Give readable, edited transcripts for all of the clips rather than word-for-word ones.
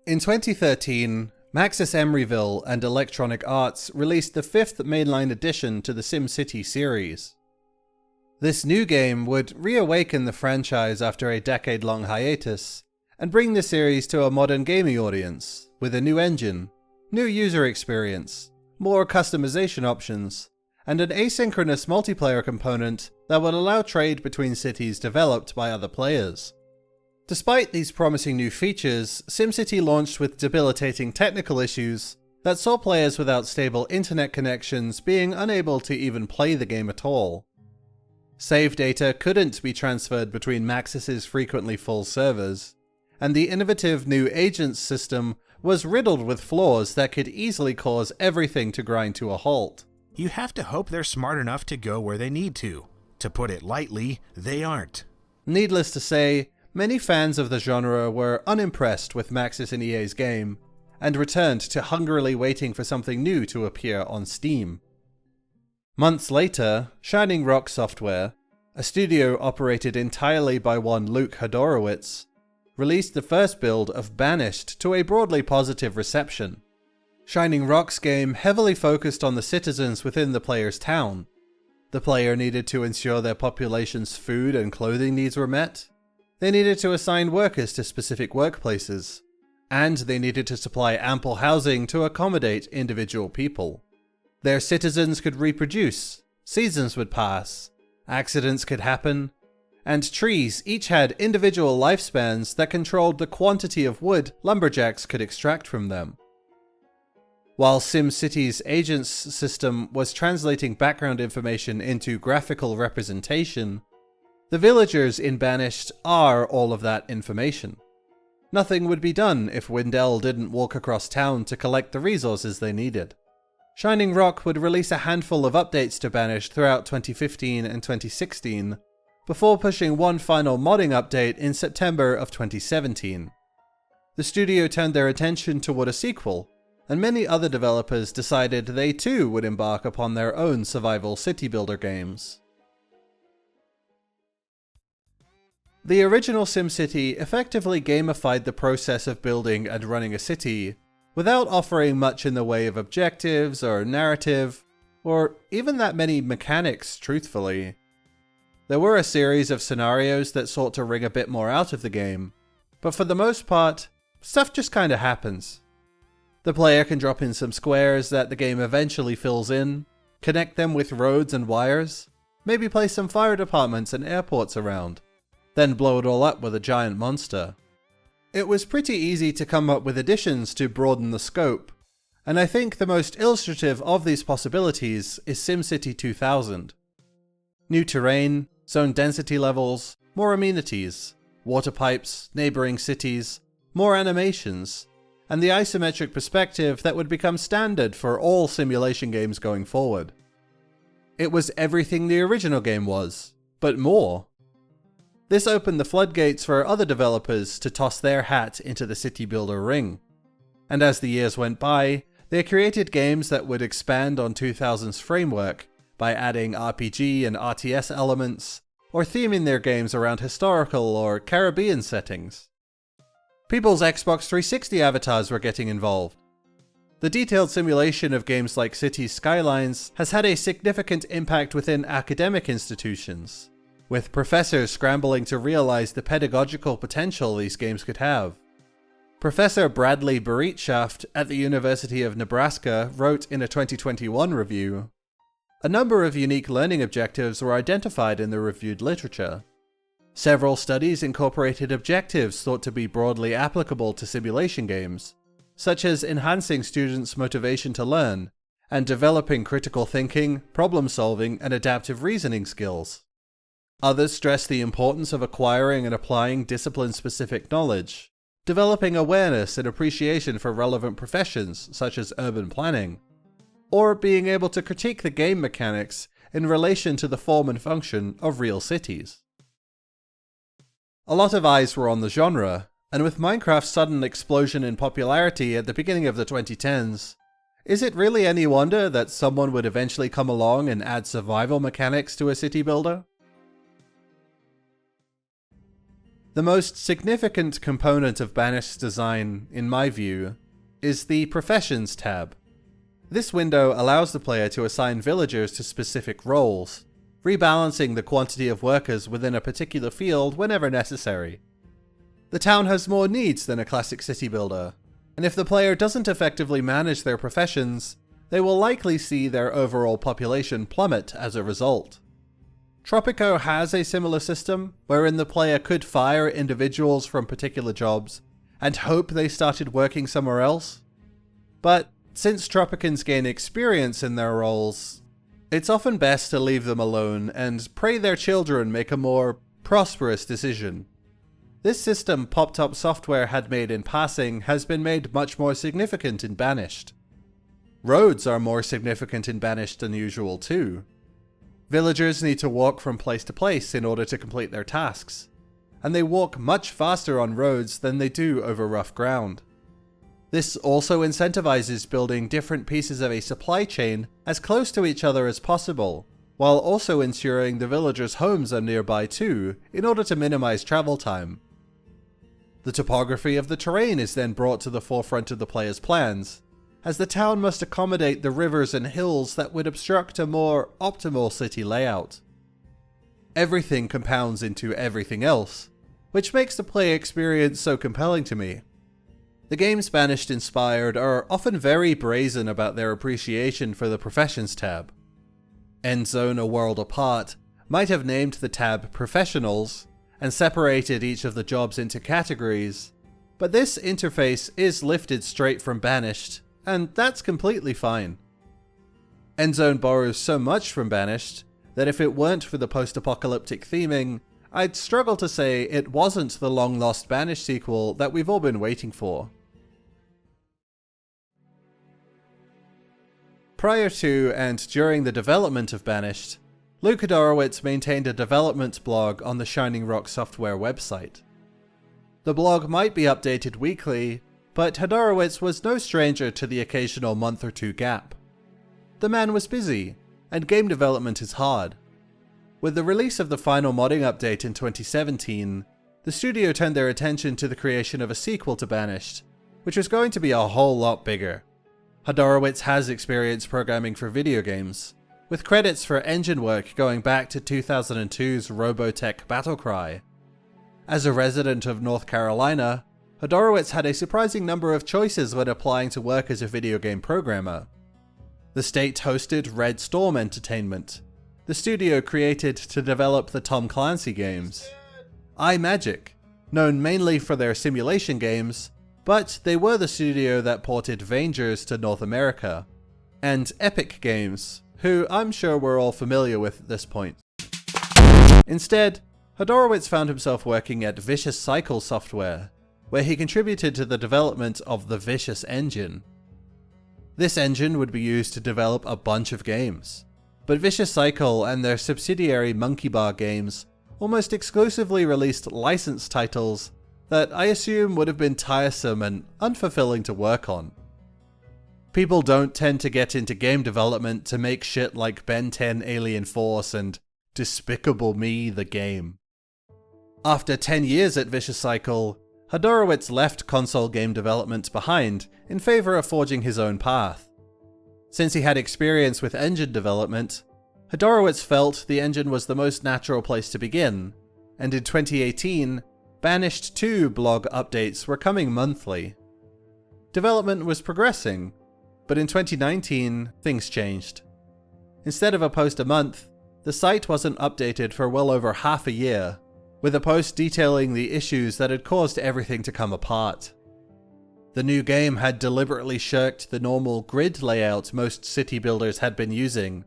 In 2013, Maxis Emeryville and Electronic Arts released the fifth mainline addition to the SimCity series. This new game would reawaken the franchise after a decade-long hiatus, and bring the series to a modern gaming audience, with a new engine, new user experience, more customization options, and an asynchronous multiplayer component that would allow trade between cities developed by other players. Despite these promising new features, SimCity launched with debilitating technical issues that saw players without stable internet connections being unable to even play the game at all. Save data couldn't be transferred between Maxis's frequently full servers, and the innovative new agents system was riddled with flaws that could easily cause everything to grind to a halt. You have to hope they're smart enough to go where they need to. To put it lightly, they aren't. Needless to say, many fans of the genre were unimpressed with Maxis and EA's game, and returned to hungrily waiting for something new to appear on Steam. Months later, Shining Rock Software, a studio operated entirely by one Luke Hodorowicz, released the first build of Banished to a broadly positive reception. Shining Rock's game heavily focused on the citizens within the player's town. The player needed to ensure their population's food and clothing needs were met. They needed to assign workers to specific workplaces, and they needed to supply ample housing to accommodate individual people. Their citizens could reproduce, seasons would pass, accidents could happen, and trees each had individual lifespans that controlled the quantity of wood lumberjacks could extract from them. While SimCity's agents system was translating background information into graphical representation, the villagers in Banished are all of that information. Nothing would be done if Wendell didn't walk across town to collect the resources they needed. Shining Rock would release a handful of updates to Banished throughout 2015 and 2016, before pushing one final modding update in September of 2017. The studio turned their attention toward a sequel, and many other developers decided they too would embark upon their own survival city builder games. The original SimCity effectively gamified the process of building and running a city, without offering much in the way of objectives or narrative, or even that many mechanics, truthfully. There were a series of scenarios that sought to wring a bit more out of the game, but for the most part, stuff just kinda happens. The player can drop in some squares that the game eventually fills in, connect them with roads and wires, maybe place some fire departments and airports around, then blow it all up with a giant monster. It was pretty easy to come up with additions to broaden the scope, and I think the most illustrative of these possibilities is SimCity 2000. New terrain, zone density levels, more amenities, water pipes, neighboring cities, more animations, and the isometric perspective that would become standard for all simulation games going forward. It was everything the original game was, but more. This opened the floodgates for other developers to toss their hat into the city builder ring. And as the years went by, they created games that would expand on 2000's framework by adding RPG and RTS elements, or theming their games around historical or Caribbean settings. People's Xbox 360 avatars were getting involved. The detailed simulation of games like Cities Skylines has had a significant impact within academic institutions, with professors scrambling to realize the pedagogical potential these games could have. Professor Bradley Bereitschaft at the University of Nebraska wrote in a 2021 review, "A number of unique learning objectives were identified in the reviewed literature. Several studies incorporated objectives thought to be broadly applicable to simulation games, such as enhancing students' motivation to learn, and developing critical thinking, problem-solving, and adaptive reasoning skills. Others stress the importance of acquiring and applying discipline-specific knowledge, developing awareness and appreciation for relevant professions such as urban planning, or being able to critique the game mechanics in relation to the form and function of real cities." A lot of eyes were on the genre, and with Minecraft's sudden explosion in popularity at the beginning of the 2010s, is it really any wonder that someone would eventually come along and add survival mechanics to a city builder? The most significant component of Banished's design, in my view, is the Professions tab. This window allows the player to assign villagers to specific roles, rebalancing the quantity of workers within a particular field whenever necessary. The town has more needs than a classic city builder, and if the player doesn't effectively manage their professions, they will likely see their overall population plummet as a result. Tropico has a similar system, wherein the player could fire individuals from particular jobs and hope they started working somewhere else. But since Tropicans gain experience in their roles, it's often best to leave them alone and pray their children make a more prosperous decision. This system Pop-Top Software had made in passing has been made much more significant in Banished. Roads are more significant in Banished than usual too. Villagers need to walk from place to place in order to complete their tasks, and they walk much faster on roads than they do over rough ground. This also incentivizes building different pieces of a supply chain as close to each other as possible, while also ensuring the villagers' homes are nearby too, in order to minimize travel time. The topography of the terrain is then brought to the forefront of the player's plans, as the town must accommodate the rivers and hills that would obstruct a more optimal city layout. Everything compounds into everything else, which makes the play experience so compelling to me. The games Banished inspired are often very brazen about their appreciation for the Professions tab. Endzone, A World Apart might have named the tab Professionals and separated each of the jobs into categories, but this interface is lifted straight from Banished, and that's completely fine. Endzone borrows so much from Banished that if it weren't for the post-apocalyptic theming, I'd struggle to say it wasn't the long-lost Banished sequel that we've all been waiting for. Prior to and during the development of Banished, Luke Hodorowicz maintained a development blog on the Shining Rock Software website. The blog might be updated weekly, but Hodorowicz was no stranger to the occasional month or two gap. The man was busy, and game development is hard. With the release of the final modding update in 2017, the studio turned their attention to the creation of a sequel to Banished, which was going to be a whole lot bigger. Hodorowicz has experience programming for video games, with credits for engine work going back to 2002's Robotech Battlecry. As a resident of North Carolina, Hodorowicz had a surprising number of choices when applying to work as a video game programmer. The state hosted Red Storm Entertainment, the studio created to develop the Tom Clancy games. iMagic, known mainly for their simulation games, but they were the studio that ported Vangers to North America. And Epic Games, who I'm sure we're all familiar with at this point. Instead, Hodorowicz found himself working at Vicious Cycle Software, where he contributed to the development of the Vicious engine. This engine would be used to develop a bunch of games, but Vicious Cycle and their subsidiary Monkey Bar Games almost exclusively released licensed titles that I assume would have been tiresome and unfulfilling to work on. People don't tend to get into game development to make shit like Ben 10 Alien Force and Despicable Me the game. After 10 years at Vicious Cycle, Hodorowicz left console game development behind in favor of forging his own path. Since he had experience with engine development, Hodorowicz felt the engine was the most natural place to begin, and in 2018, Banished 2 blog updates were coming monthly. Development was progressing, but in 2019, things changed. Instead of a post a month, the site wasn't updated for well over half a year, with a post detailing the issues that had caused everything to come apart. The new game had deliberately shirked the normal grid layout most city builders had been using,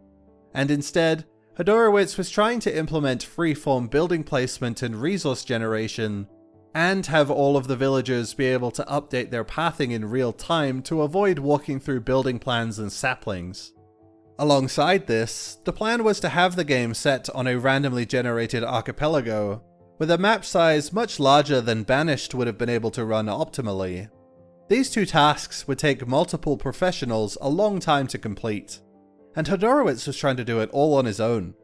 and instead, Hodorowicz was trying to implement free-form building placement and resource generation, and have all of the villagers be able to update their pathing in real time to avoid walking through building plans and saplings. Alongside this, the plan was to have the game set on a randomly generated archipelago, with a map size much larger than Banished would have been able to run optimally. These two tasks would take multiple professionals a long time to complete, and Hodorowicz was trying to do it all on his own.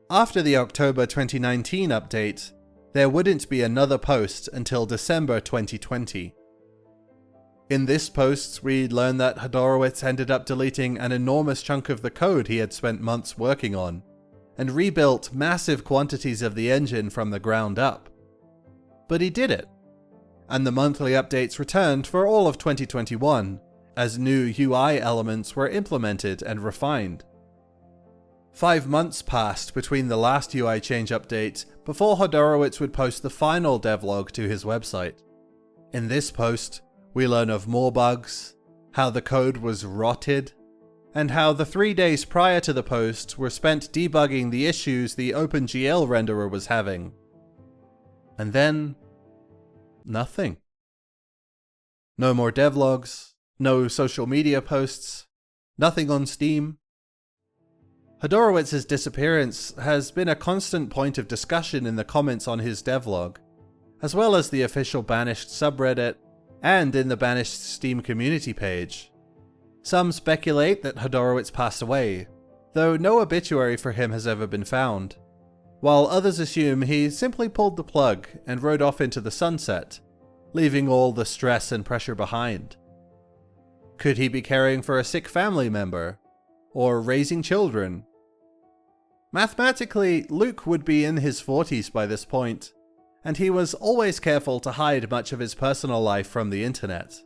After the October 2019 update, there wouldn't be another post until December 2020. In this post, we learn that Hodorowicz ended up deleting an enormous chunk of the code he had spent months working on, and rebuilt massive quantities of the engine from the ground up. But he did it, and the monthly updates returned for all of 2021, as new UI elements were implemented and refined. 5 months passed between the last UI change update before Hodorowicz would post the final devlog to his website. In this post, we learn of more bugs, how the code was rotted, and how the 3 days prior to the post were spent debugging the issues the OpenGL renderer was having. And then, nothing. No more devlogs, no social media posts, nothing on Steam. Hodorowicz's disappearance has been a constant point of discussion in the comments on his devlog, as well as the official Banished subreddit and in the Banished Steam community page. Some speculate that Hodorowicz passed away, though no obituary for him has ever been found, while others assume he simply pulled the plug and rode off into the sunset, leaving all the stress and pressure behind. Could he be caring for a sick family member? Or raising children? Mathematically, Luke would be in his 40s by this point, and he was always careful to hide much of his personal life from the internet.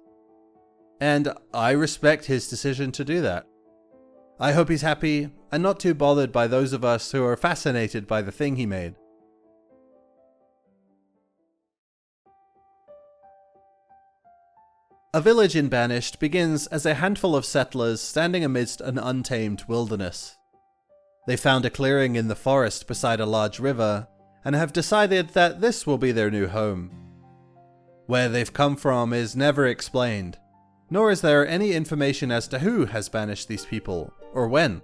And I respect his decision to do that. I hope he's happy and not too bothered by those of us who are fascinated by the thing he made. A village in Banished begins as a handful of settlers standing amidst an untamed wilderness. They found a clearing in the forest beside a large river, and have decided that this will be their new home. Where they've come from is never explained, nor is there any information as to who has banished these people, or when.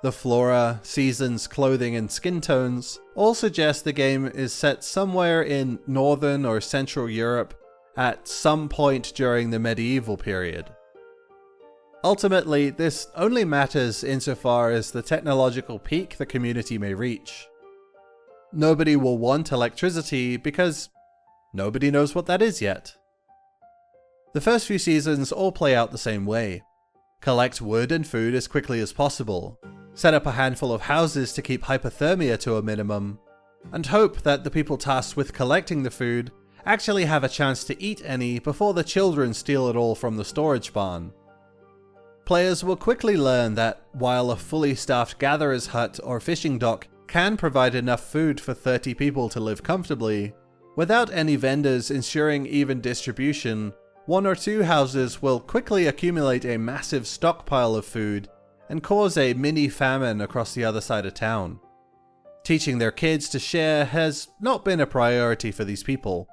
The flora, seasons, clothing, and skin tones all suggest the game is set somewhere in Northern or Central Europe, at some point during the medieval period. Ultimately, this only matters insofar as the technological peak the community may reach. Nobody will want electricity because nobody knows what that is yet. The first few seasons all play out the same way. Collect wood and food as quickly as possible, set up a handful of houses to keep hypothermia to a minimum, and hope that the people tasked with collecting the food actually have a chance to eat any before the children steal it all from the storage barn. Players will quickly learn that while a fully staffed gatherer's hut or fishing dock can provide enough food for 30 people to live comfortably, without any vendors ensuring even distribution, 1 or 2 houses will quickly accumulate a massive stockpile of food and cause a mini famine across the other side of town. Teaching their kids to share has not been a priority for these people.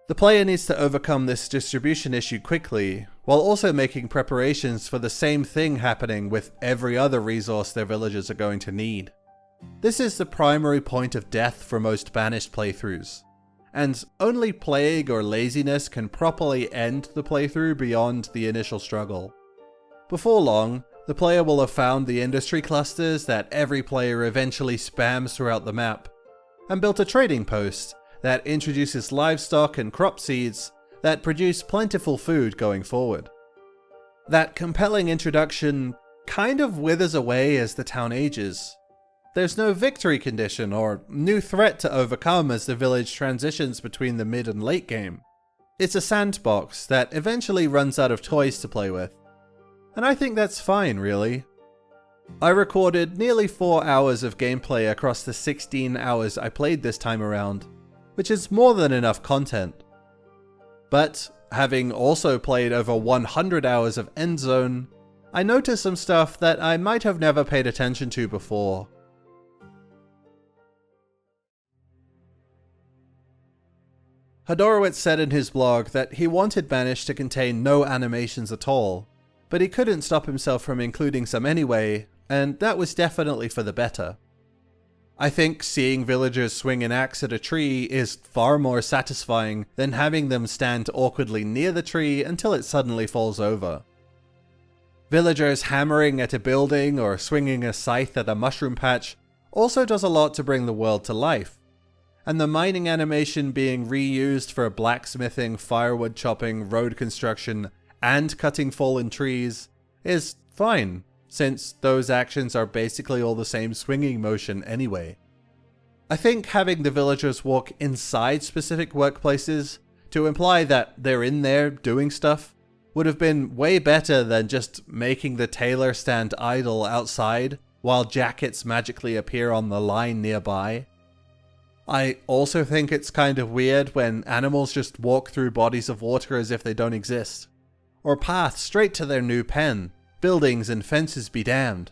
The player needs to overcome this distribution issue quickly, while also making preparations for the same thing happening with every other resource their villagers are going to need. This is the primary point of death for most Banished playthroughs, and only plague or laziness can properly end the playthrough beyond the initial struggle. Before long, the player will have found the industry clusters that every player eventually spams throughout the map, and built a trading post that introduces livestock and crop seeds that produce plentiful food going forward. That compelling introduction kind of withers away as the town ages. There's no victory condition or new threat to overcome as the village transitions between the mid and late game. It's a sandbox that eventually runs out of toys to play with. And I think that's fine, really. I recorded nearly 4 hours of gameplay across the 16 hours I played this time around, which is more than enough content. But, having also played over 100 hours of Endzone, I noticed some stuff that I might have never paid attention to before. Hodorowicz said in his blog that he wanted Banished to contain no animations at all, but he couldn't stop himself from including some anyway, and that was definitely for the better. I think seeing villagers swing an axe at a tree is far more satisfying than having them stand awkwardly near the tree until it suddenly falls over. Villagers hammering at a building or swinging a scythe at a mushroom patch also does a lot to bring the world to life, and the mining animation being reused for blacksmithing, firewood chopping, road construction, and cutting fallen trees is fine, since those actions are basically all the same swinging motion anyway. I think having the villagers walk inside specific workplaces to imply that they're in there doing stuff would have been way better than just making the tailor stand idle outside while jackets magically appear on the line nearby. I also think it's kind of weird when animals just walk through bodies of water as if they don't exist, or path straight to their new pen, buildings and fences be damned.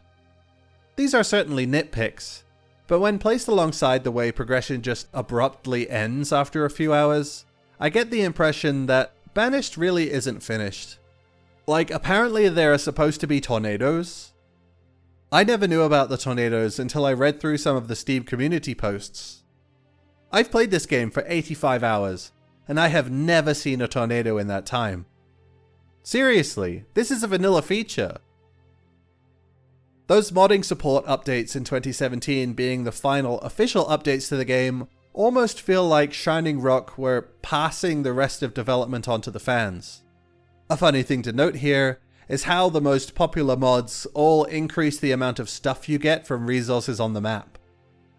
These are certainly nitpicks, but when placed alongside the way progression just abruptly ends after a few hours, I get the impression that Banished really isn't finished. Like, apparently there are supposed to be tornadoes. I never knew about the tornadoes until I read through some of the Steam community posts. I've played this game for 85 hours, and I have never seen a tornado in that time. Seriously, this is a vanilla feature. Those modding support updates in 2017 being the final official updates to the game almost feel like Shining Rock were passing the rest of development onto the fans. A funny thing to note here is how the most popular mods all increase the amount of stuff you get from resources on the map.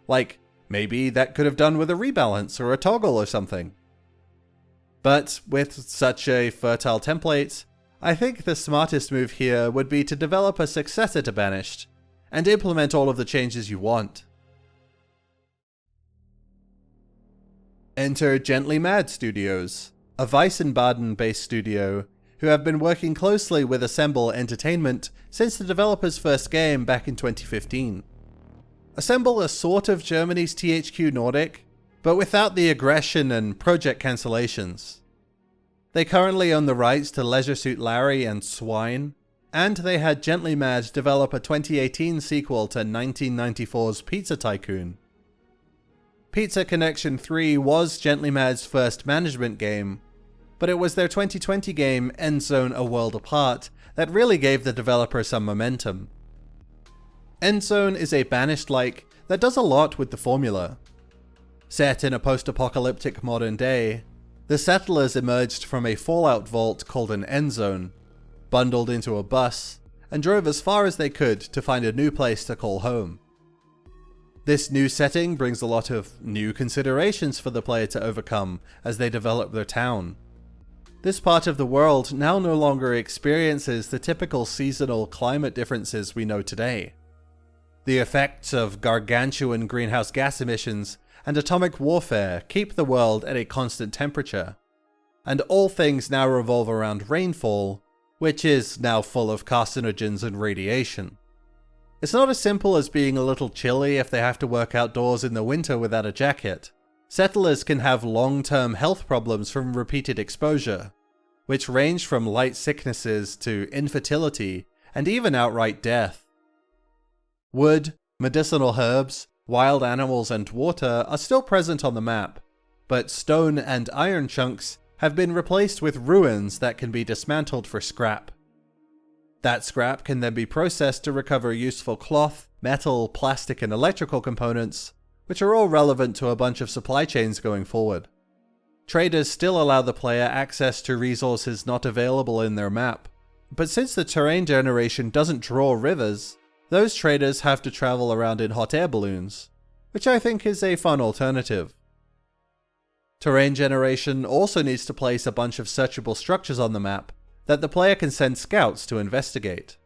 Like, maybe that could have done with a rebalance or a toggle or something. But with such a fertile template, I think the smartest move here would be to develop a successor to Banished, and implement all of the changes you want. Enter Gentlymad Studios, a Wiesbaden-based studio who have been working closely with Assemble Entertainment since the developer's first game back in 2015. Assemble are sort of Germany's THQ Nordic, but without the aggression and project cancellations. They currently own the rights to Leisure Suit Larry and Swine, and they had Gentlymad develop a 2018 sequel to 1994's Pizza Tycoon. Pizza Connection 3 was Gentlymad's first management game, but it was their 2020 game Endzone: A World Apart that really gave the developer some momentum. Endzone is a Banished-like that does a lot with the formula. Set in a post-apocalyptic modern day, the settlers emerged from a fallout vault called an Endzone, bundled into a bus, and drove as far as they could to find a new place to call home. This new setting brings a lot of new considerations for the player to overcome as they develop their town. This part of the world now no longer experiences the typical seasonal climate differences we know today. The effects of gargantuan greenhouse gas emissions and atomic warfare keep the world at a constant temperature, and all things now revolve around rainfall, which is now full of carcinogens and radiation. It's not as simple as being a little chilly if they have to work outdoors in the winter without a jacket. Settlers can have long-term health problems from repeated exposure, which range from light sicknesses to infertility and even outright death. Wood, medicinal herbs, wild animals and water are still present on the map, but stone and iron chunks have been replaced with ruins that can be dismantled for scrap. That scrap can then be processed to recover useful cloth, metal, plastic and electrical components, which are all relevant to a bunch of supply chains going forward. Traders still allow the player access to resources not available in their map, but since the terrain generation doesn't draw rivers, those traders have to travel around in hot air balloons, which I think is a fun alternative. Terrain generation also needs to place a bunch of searchable structures on the map that the player can send scouts to investigate.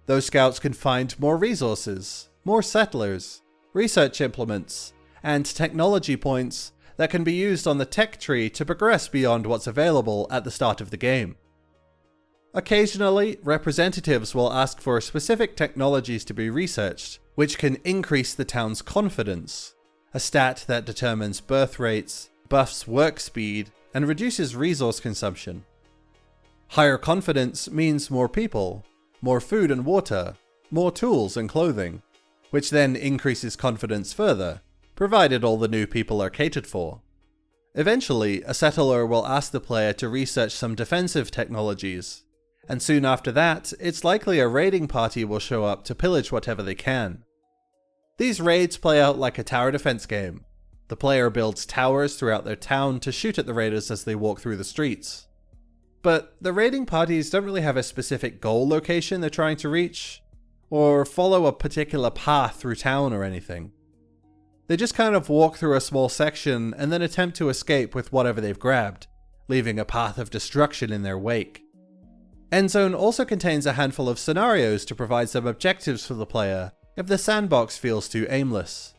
Those scouts can find more resources, more settlers, research implements, and technology points that can be used on the tech tree to progress beyond what's available at the start of the game. Occasionally, representatives will ask for specific technologies to be researched, which can increase the town's confidence, a stat that determines birth rates, buffs work speed, and reduces resource consumption. Higher confidence means more people, more food and water, more tools and clothing, which then increases confidence further, provided all the new people are catered for. Eventually, a settler will ask the player to research some defensive technologies, and soon after that, it's likely a raiding party will show up to pillage whatever they can. These raids play out like a tower defense game. The player builds towers throughout their town to shoot at the raiders as they walk through the streets. But the raiding parties don't really have a specific goal location they're trying to reach, or follow a particular path through town or anything. They just kind of walk through a small section and then attempt to escape with whatever they've grabbed, leaving a path of destruction in their wake. Endzone also contains a handful of scenarios to provide some objectives for the player if the sandbox feels too aimless.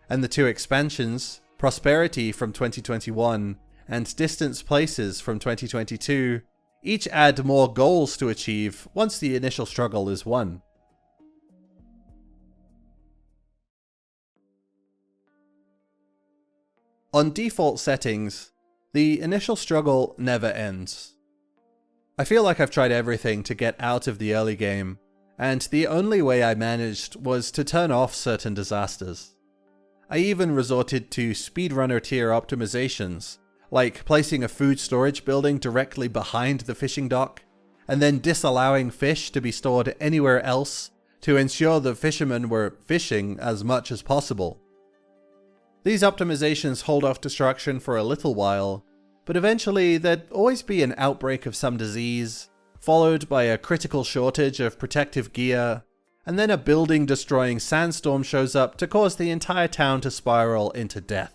And the two expansions, Prosperity from 2021 and Distant Places from 2022, each add more goals to achieve once the initial struggle is won. On default settings, the initial struggle never ends. I feel like I've tried everything to get out of the early game, and the only way I managed was to turn off certain disasters. I even resorted to speedrunner tier optimizations, like placing a food storage building directly behind the fishing dock, and then disallowing fish to be stored anywhere else to ensure the fishermen were fishing as much as possible. These optimizations hold off destruction for a little while, but eventually there'd always be an outbreak of some disease, followed by a critical shortage of protective gear, and then a building-destroying sandstorm shows up to cause the entire town to spiral into death.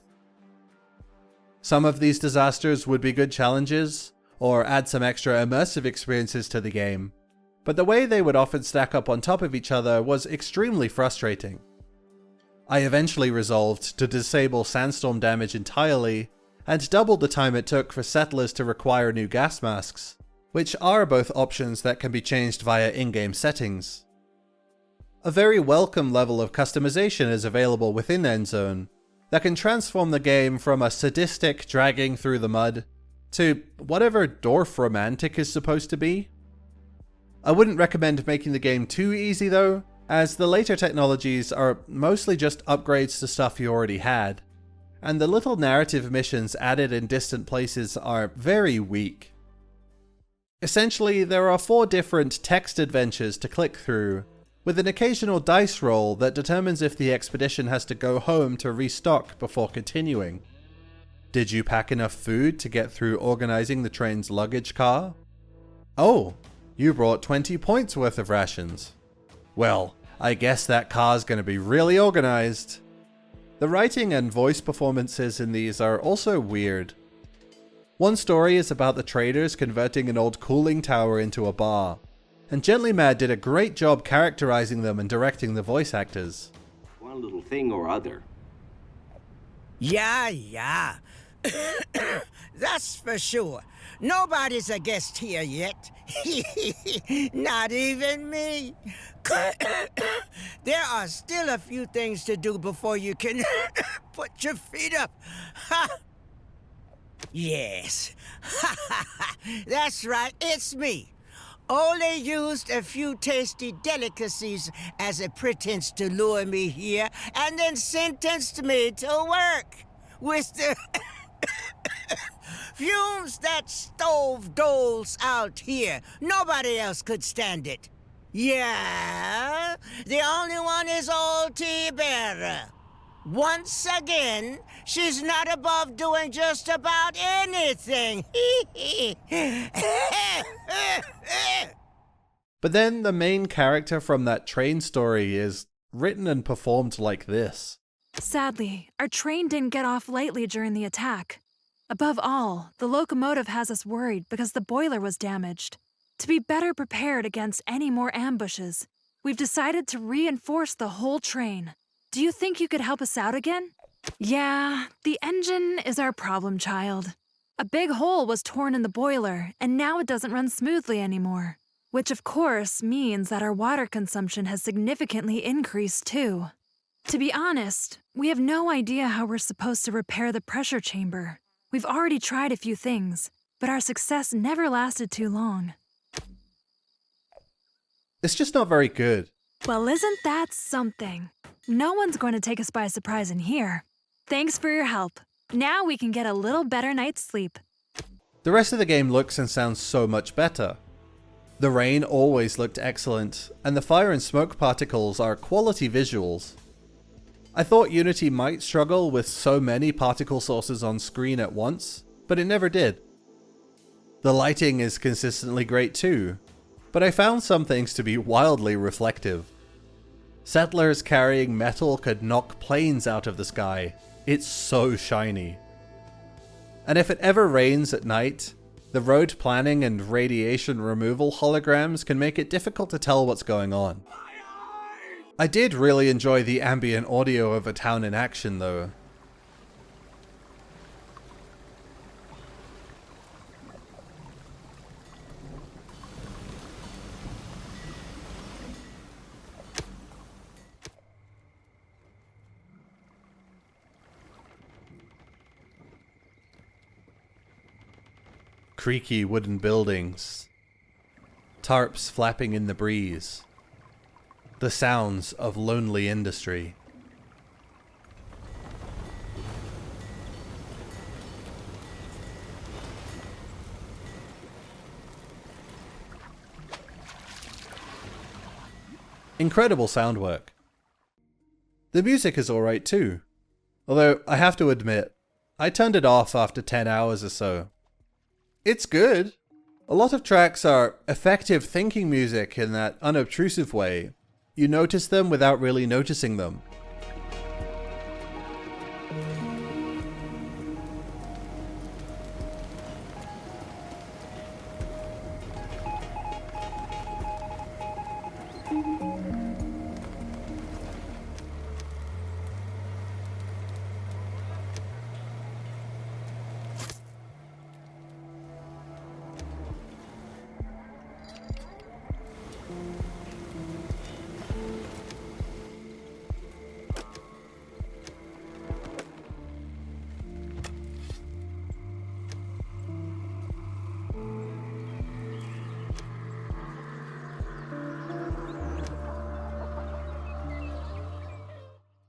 Some of these disasters would be good challenges, or add some extra immersive experiences to the game, but the way they would often stack up on top of each other was extremely frustrating. I eventually resolved to disable sandstorm damage entirely, and doubled the time it took for settlers to require new gas masks, which are both options that can be changed via in-game settings. A very welcome level of customization is available within Endzone that can transform the game from a sadistic dragging through the mud to whatever dwarf romantic is supposed to be. I wouldn't recommend making the game too easy though, as the later technologies are mostly just upgrades to stuff you already had, and the little narrative missions added in Distant Places are very weak. Essentially, there are 4 different text adventures to click through, with an occasional dice roll that determines if the expedition has to go home to restock before continuing. Did you pack enough food to get through organizing the train's luggage car? Oh, you brought 20 points worth of rations. Well, I guess that car's gonna be really organized. The writing and voice performances in these are also weird. One story is about the traders converting an old cooling tower into a bar, and Gentlymad did a great job characterizing them and directing the voice actors. One little thing or other. Yeah. That's for sure. Nobody's a guest here yet. Not even me. There are still a few things to do before you can put your feet up. Yes. That's right, it's me. Only used a few tasty delicacies as a pretense to lure me here, and then sentenced me to work with the fumes that stove doles out here. Nobody else could stand it. Yeah, the only one is old T-Bearer. Once again, she's not above doing just about anything. But then the main character from that train story is written and performed like this. Sadly, our train didn't get off lightly during the attack. Above all, the locomotive has us worried because the boiler was damaged. To be better prepared against any more ambushes, we've decided to reinforce the whole train. Do you think you could help us out again? Yeah, the engine is our problem child. A big hole was torn in the boiler, and now it doesn't run smoothly anymore. Which of course means that our water consumption has significantly increased too. To be honest, we have no idea how we're supposed to repair the pressure chamber. We've already tried a few things, but our success never lasted too long. It's just not very good. Well, isn't that something? No one's going to take us by surprise in here. Thanks for your help. Now we can get a little better night's sleep. The rest of the game looks and sounds so much better. The rain always looked excellent, and the fire and smoke particles are quality visuals. I thought Unity might struggle with so many particle sources on screen at once, but it never did. The lighting is consistently great too, but I found some things to be wildly reflective. Settlers carrying metal could knock planes out of the sky. It's so shiny. And if it ever rains at night, the road planning and radiation removal holograms can make it difficult to tell what's going on. I did really enjoy the ambient audio of a town in action though. Creaky wooden buildings, tarps flapping in the breeze, the sounds of lonely industry. Incredible sound work. The music is alright too, although I have to admit, I turned it off after 10 hours or so. It's good. A lot of tracks are effective thinking music in that unobtrusive way. You notice them without really noticing them.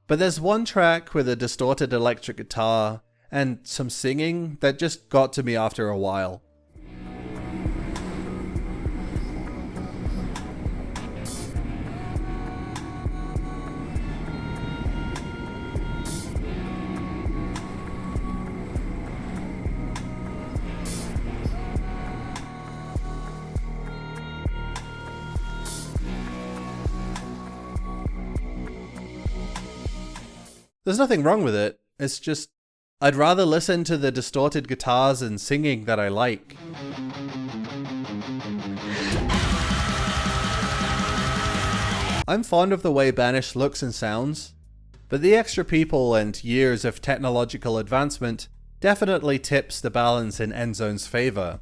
But there's one track with a distorted electric guitar and some singing that just got to me after a while. There's nothing wrong with it, it's just, I'd rather listen to the distorted guitars and singing that I like. I'm fond of the way Banished looks and sounds, but the extra people and years of technological advancement definitely tips the balance in Endzone's favour.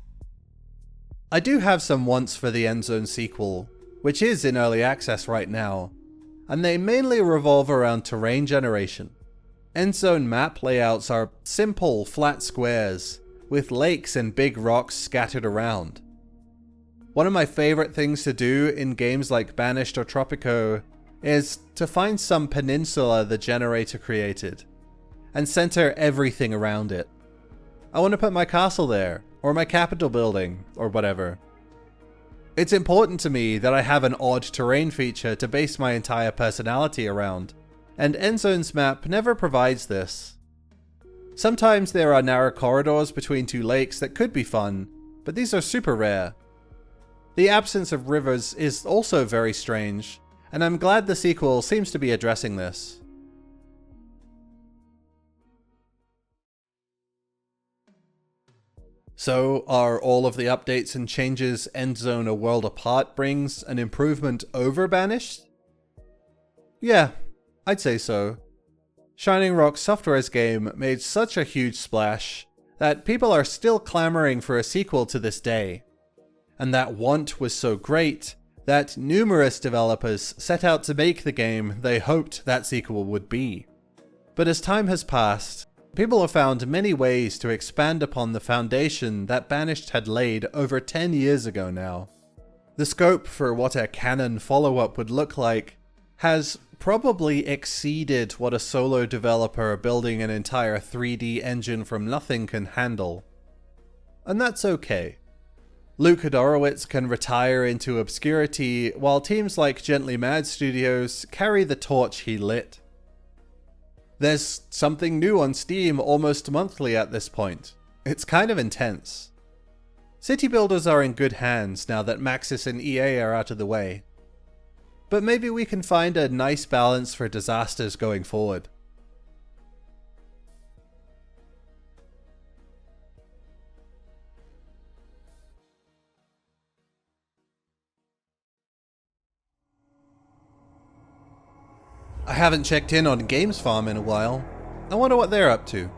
I do have some wants for the Endzone sequel, which is in early access right now, and they mainly revolve around terrain generation. Endzone map layouts are simple, flat squares, with lakes and big rocks scattered around. One of my favourite things to do in games like Banished or Tropico is to find some peninsula the generator created, and center everything around it. I want to put my castle there, or my capital building, or whatever. It's important to me that I have an odd terrain feature to base my entire personality around, and Endzone's map never provides this. Sometimes there are narrow corridors between two lakes that could be fun, but these are super rare. The absence of rivers is also very strange, and I'm glad the sequel seems to be addressing this. So, are all of the updates and changes Endzone A World Apart brings an improvement over Banished? Yeah, I'd say so. Shining Rock Software's game made such a huge splash that people are still clamoring for a sequel to this day. And that want was so great that numerous developers set out to make the game they hoped that sequel would be. But as time has passed, people have found many ways to expand upon the foundation that Banished had laid over 10 years ago now. The scope for what a canon follow-up would look like has probably exceeded what a solo developer building an entire 3D engine from nothing can handle. And that's okay. Luke Hodorowitz can retire into obscurity while teams like Gentlymad Studios carry the torch he lit. There's something new on Steam almost monthly at this point. It's kind of intense. City builders are in good hands now that Maxis and EA are out of the way. But maybe we can find a nice balance for disasters going forward. I haven't checked in on Games Farm in a while. I wonder what they're up to.